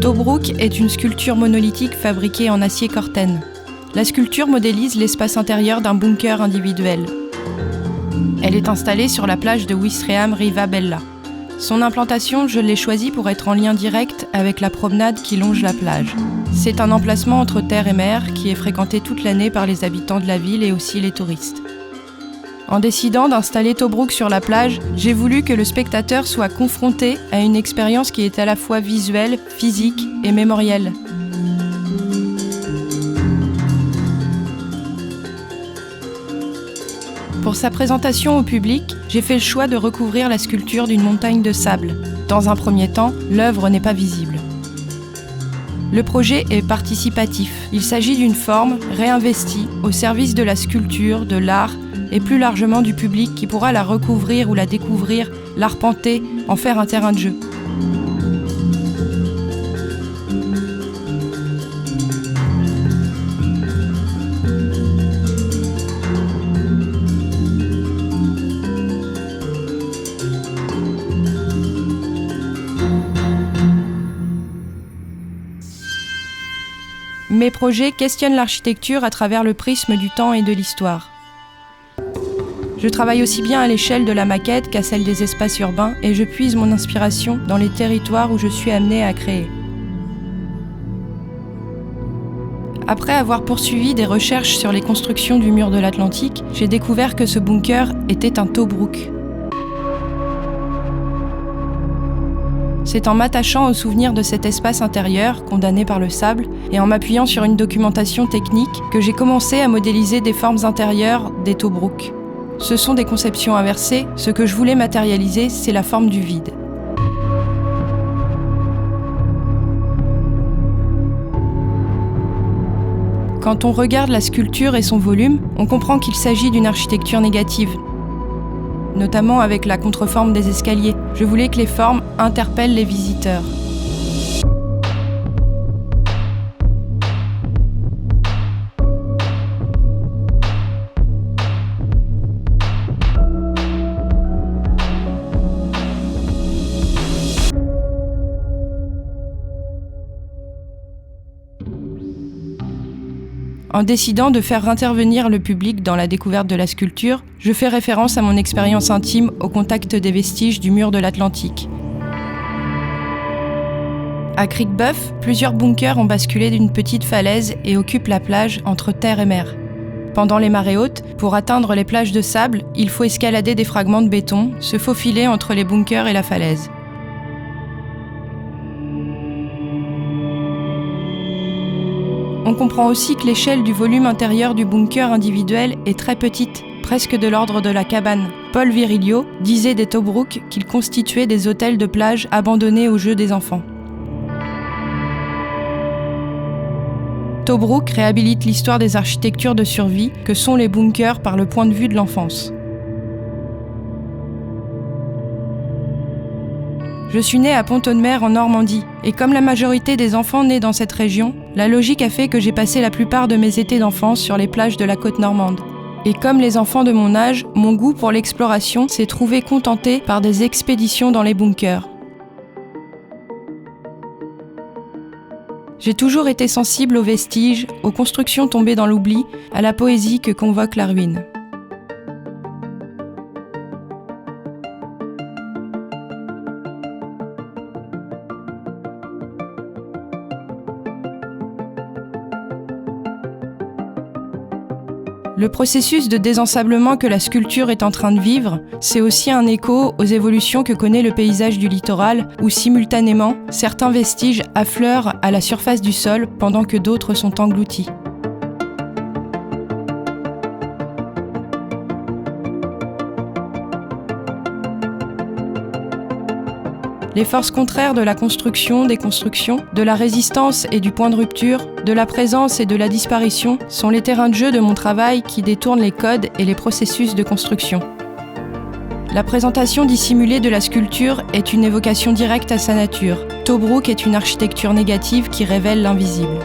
Tobruk est une sculpture monolithique fabriquée en acier Corten. La sculpture modélise l'espace intérieur d'un bunker individuel. Elle est installée sur la plage de Ouistreham Riva Bella. Son implantation, je l'ai choisie pour être en lien direct avec la promenade qui longe la plage. C'est un emplacement entre terre et mer qui est fréquenté toute l'année par les habitants de la ville et aussi les touristes. En décidant d'installer Tobruk sur la plage, j'ai voulu que le spectateur soit confronté à une expérience qui est à la fois visuelle, physique et mémorielle. Pour sa présentation au public, j'ai fait le choix de recouvrir la sculpture d'une montagne de sable. Dans un premier temps, l'œuvre n'est pas visible. Le projet est participatif. Il s'agit d'une forme réinvestie au service de la sculpture, de l'art et plus largement du public qui pourra la recouvrir ou la découvrir, l'arpenter, en faire un terrain de jeu. Mes projets questionnent l'architecture à travers le prisme du temps et de l'histoire. Je travaille aussi bien à l'échelle de la maquette qu'à celle des espaces urbains et je puise mon inspiration dans les territoires où je suis amenée à créer. Après avoir poursuivi des recherches sur les constructions du mur de l'Atlantique, j'ai découvert que ce bunker était un Tobruk. C'est en m'attachant au souvenir de cet espace intérieur, condamné par le sable, et en m'appuyant sur une documentation technique, que j'ai commencé à modéliser des formes intérieures des Tobruk. Ce sont des conceptions inversées, ce que je voulais matérialiser, c'est la forme du vide. Quand on regarde la sculpture et son volume, on comprend qu'il s'agit d'une architecture négative, notamment avec la contreforme des escaliers. Je voulais que les formes interpellent les visiteurs. En décidant de faire intervenir le public dans la découverte de la sculpture, je fais référence à mon expérience intime au contact des vestiges du mur de l'Atlantique. À Crickbuff, plusieurs bunkers ont basculé d'une petite falaise et occupent la plage entre terre et mer. Pendant les marées hautes, pour atteindre les plages de sable, il faut escalader des fragments de béton, se faufiler entre les bunkers et la falaise. On comprend aussi que l'échelle du volume intérieur du bunker individuel est très petite, presque de l'ordre de la cabane. Paul Virilio disait des Tobruk qu'ils constituaient des hôtels de plage abandonnés au jeu des enfants. Tobruk réhabilite l'histoire des architectures de survie que sont les bunkers par le point de vue de l'enfance. Je suis née à Pont-Audemer en Normandie, et comme la majorité des enfants nés dans cette région, la logique a fait que j'ai passé la plupart de mes étés d'enfance sur les plages de la côte normande. Et comme les enfants de mon âge, mon goût pour l'exploration s'est trouvé contenté par des expéditions dans les bunkers. J'ai toujours été sensible aux vestiges, aux constructions tombées dans l'oubli, à la poésie que convoque la ruine. Le processus de désensablement que la sculpture est en train de vivre, c'est aussi un écho aux évolutions que connaît le paysage du littoral, où simultanément, certains vestiges affleurent à la surface du sol pendant que d'autres sont engloutis. Les forces contraires de la construction, des constructions, de la résistance et du point de rupture, de la présence et de la disparition sont les terrains de jeu de mon travail qui détournent les codes et les processus de construction. La présentation dissimulée de la sculpture est une évocation directe à sa nature. Tobruk est une architecture négative qui révèle l'invisible.